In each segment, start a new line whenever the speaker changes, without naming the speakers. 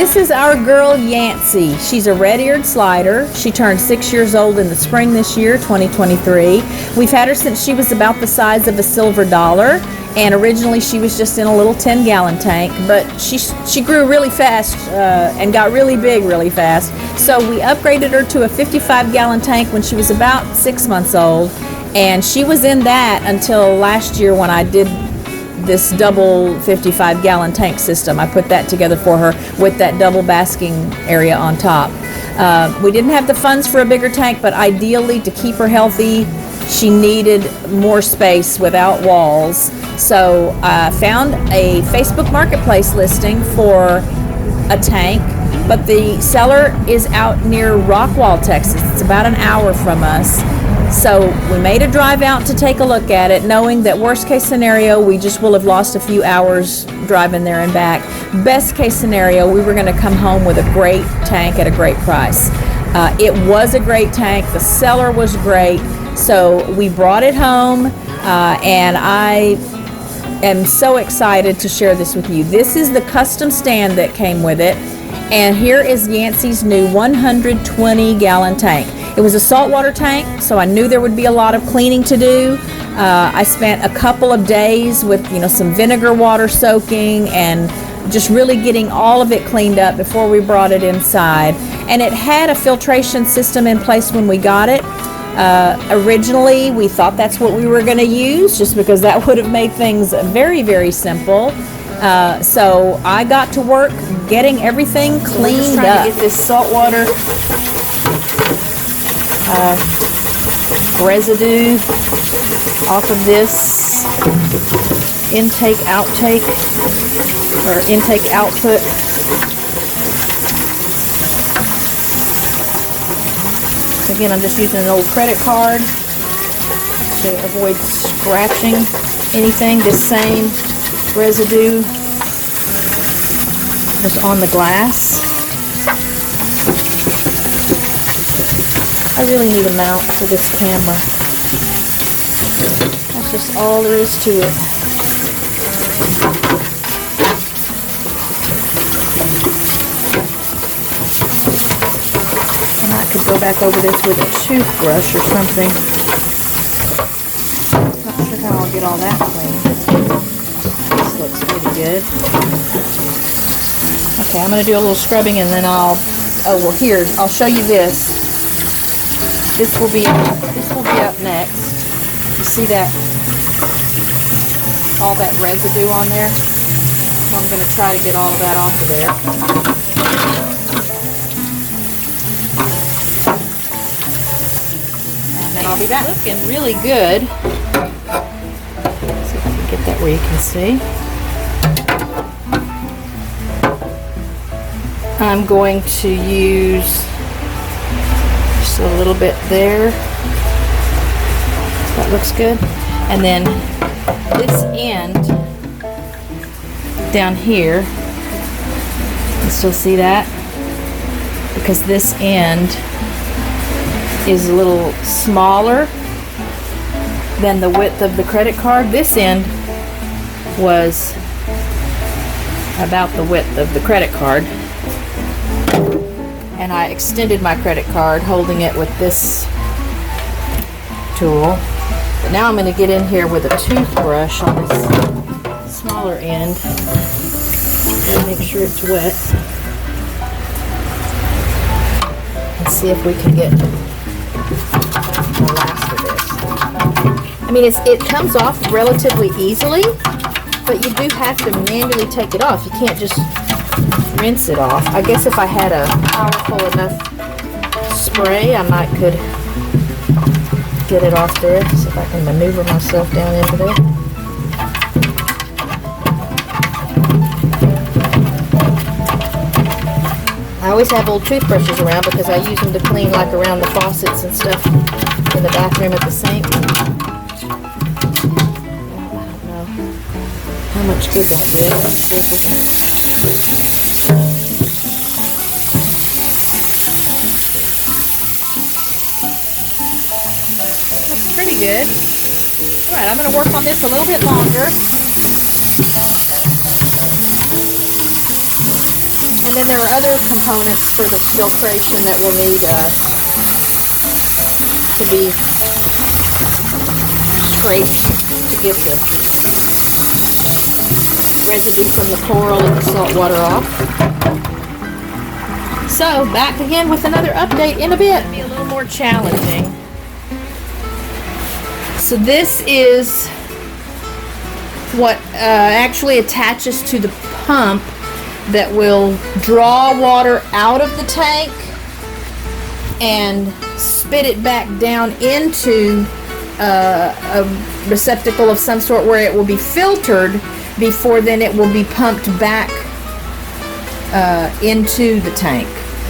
This is our girl Yancy. She's a red-eared slider. She turned 6 years old in the spring this year, 2023. We've had her since she was about the size of a silver dollar, and originally she was just in a little 10-gallon tank, but she grew really fast and got really big really fast. So we upgraded her to a 55-gallon tank when she was about 6 months old, and she was in that until last year when I did this double 55-gallon tank system. I put that together for her with that double basking area on top. We didn't have the funds for a bigger tank, but ideally to keep her healthy, she needed more space without walls. So I found a Facebook Marketplace listing for a tank, but the seller is out near Rockwall, Texas. It's about an hour from us. So we made a drive out to take a look at it, knowing that worst case scenario, we just will have lost a few hours driving there and back. Best case scenario, we were going to come home with a great tank at a great price. It was a great tank. The seller was great. So we brought it home, and I am so excited to share this with you. This is the custom stand that came with it. And here is Yancy's new 120-gallon tank. It was a saltwater tank, so I knew there would be a lot of cleaning to do. I spent a couple of days with, some vinegar water soaking and just really getting all of it cleaned up before we brought it inside. And it had a filtration system in place when we got it. Originally, we thought that's what we were going to use, just because that would have made things very, very simple. So I got to work getting everything cleaned up. To get this saltwater residue off of this intake outtake or intake output. Again, I'm just using an old credit card to avoid scratching anything. This same residue was on the glass. I really need a mount for this camera. That's just all there is to it. And I could go back over this with a toothbrush or something. Not sure how I'll get all that clean. This looks pretty good. Okay, I'm going to do a little scrubbing and then I'll here, I'll show you this. This will be up next. You see that, all that residue on there? So I'm going to try to get all of that off of there. And then I'll be back. It's looking really good. Let's see if I can get that where you can see. I'm going to use just a little bit there. That looks good. And then this end down here, you can still see that? Because this end is a little smaller than the width of the credit card. This end was about the width of the credit card. And I extended my credit card holding it with this tool. But now I'm going to get in here with a toothbrush on this smaller end and make sure it's wet. And see if we can get the last of this. I mean, it comes off relatively easily, but you do have to manually take it off. You can't just rinse it off. I guess if I had a powerful enough spray, I might could get it off there. See if I can maneuver myself down into there. I always have old toothbrushes around because I use them to clean like around the faucets and stuff in the bathroom at the sink. I don't know how much good that did. Let's see if we can. Pretty good. All right, I'm going to work on this a little bit longer. And then there are other components for this filtration that will need to be scraped to get the residue from the coral and the salt water off. So, back again with another update in a bit. It'll be a little more challenging. So this is what actually attaches to the pump that will draw water out of the tank and spit it back down into a receptacle of some sort where it will be filtered before then it will be pumped back into the tank.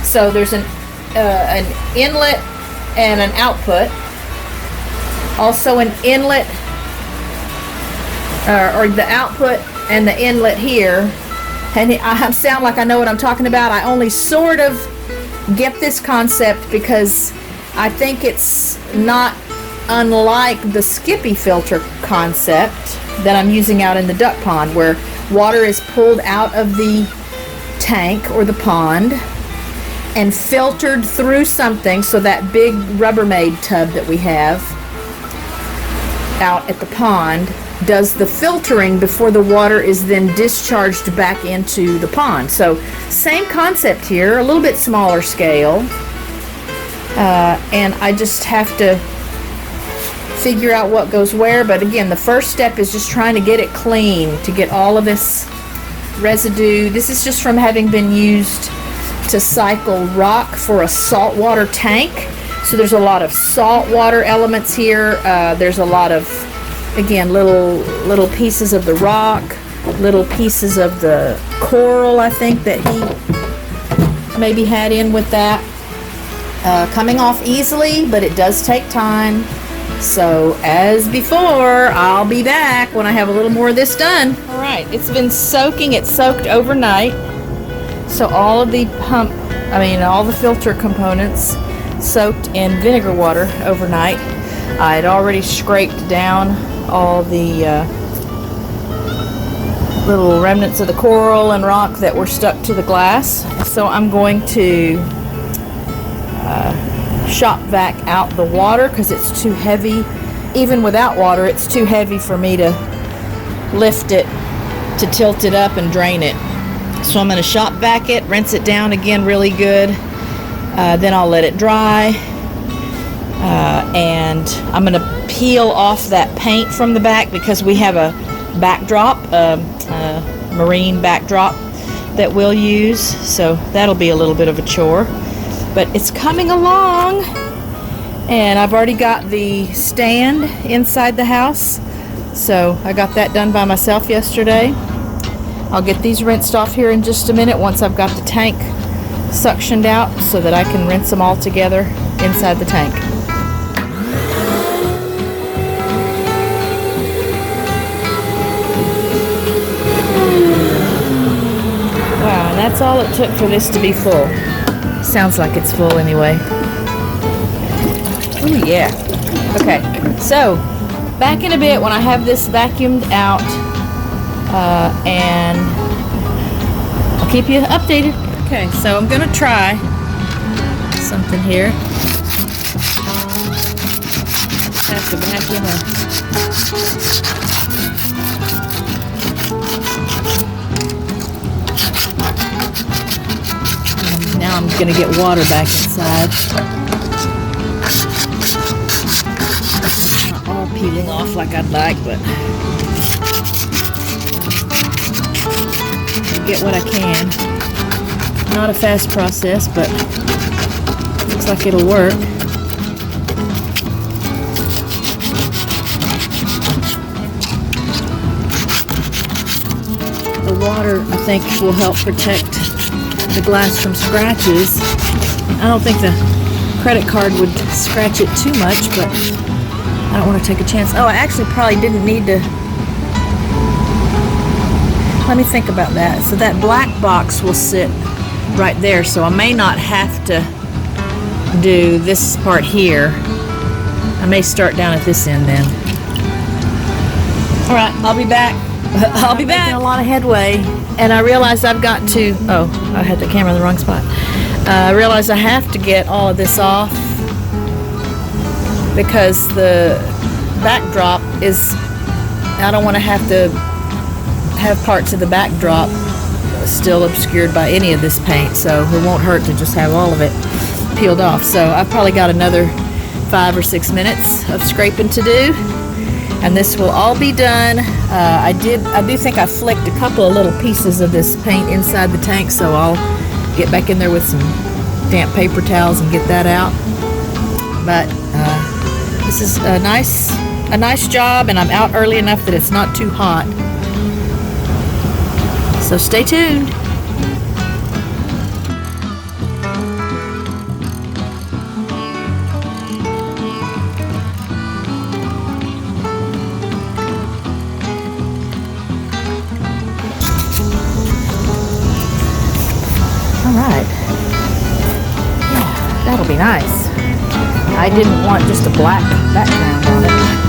So there's an inlet and an output. Also an inlet, or the output and the inlet here. And I sound like I know what I'm talking about. I only sort of get this concept because I think it's not unlike the Skippy filter concept that I'm using out in the duck pond, where water is pulled out of the tank or the pond and filtered through something. So that big Rubbermaid tub that we have out at the pond does the filtering before the water is then discharged back into the pond. So same concept here, a little bit smaller scale, and I just have to figure out what goes where. But again, the first step is just trying to get it clean, to get all of this residue. This is just from having been used to cycle rock for a saltwater tank. So there's a lot of saltwater elements here. There's a lot of, again, little pieces of the rock, little pieces of the coral, I think, that he maybe had in with that. Coming off easily, but it does take time. So as before, I'll be back when I have a little more of this done. All right, it's been soaking. It's soaked overnight. So all of the all the filter components soaked in vinegar water overnight. I had already scraped down all the little remnants of the coral and rock that were stuck to the glass. So I'm going to shop vac out the water because it's too heavy. Even without water, it's too heavy for me to lift it, to tilt it up and drain it. So I'm going to shop vac it, rinse it down again really good. Then I'll let it dry. And I'm going to peel off that paint from the back because we have a backdrop, marine backdrop that we'll use. So that'll be a little bit of a chore. But it's coming along. And I've already got the stand inside the house. So I got that done by myself yesterday. I'll get these rinsed off here in just a minute once I've got the tank suctioned out so that I can rinse them all together inside the tank. Wow, and that's all it took for this to be full. Sounds like it's full anyway. Ooh, yeah. Okay, so back in a bit when I have this vacuumed out, and I'll keep you updated. Okay, so I'm gonna try something here. Have to vacuum Now I'm gonna get water back inside. Not all peeling off like I'd like, but I'll get what I can. Not a fast process, but looks like it'll work. The water, I think, will help protect the glass from scratches. I don't think the credit card would scratch it too much, but I don't want to take a chance. Oh, I actually probably didn't need to. Let me think about that. So that black box will sit right there, so I may not have to do this part here. I may start down at this end then. All right, I'll be back. I'll be back. Making a lot of headway. And I realized I've got to, oh, I had the camera in the wrong spot. I realized I have to get all of this off because the backdrop is, I don't want to have parts of the backdrop still obscured by any of this paint, so it won't hurt to just have all of it peeled off. So I've probably got another 5 or 6 minutes of scraping to do, and this will all be done. I do think I flicked a couple of little pieces of this paint inside the tank, so I'll get back in there with some damp paper towels and get that out. But this is a nice job, and I'm out early enough that it's not too hot. So stay tuned. All right. Yeah, that'll be nice. I didn't want just a black background on it.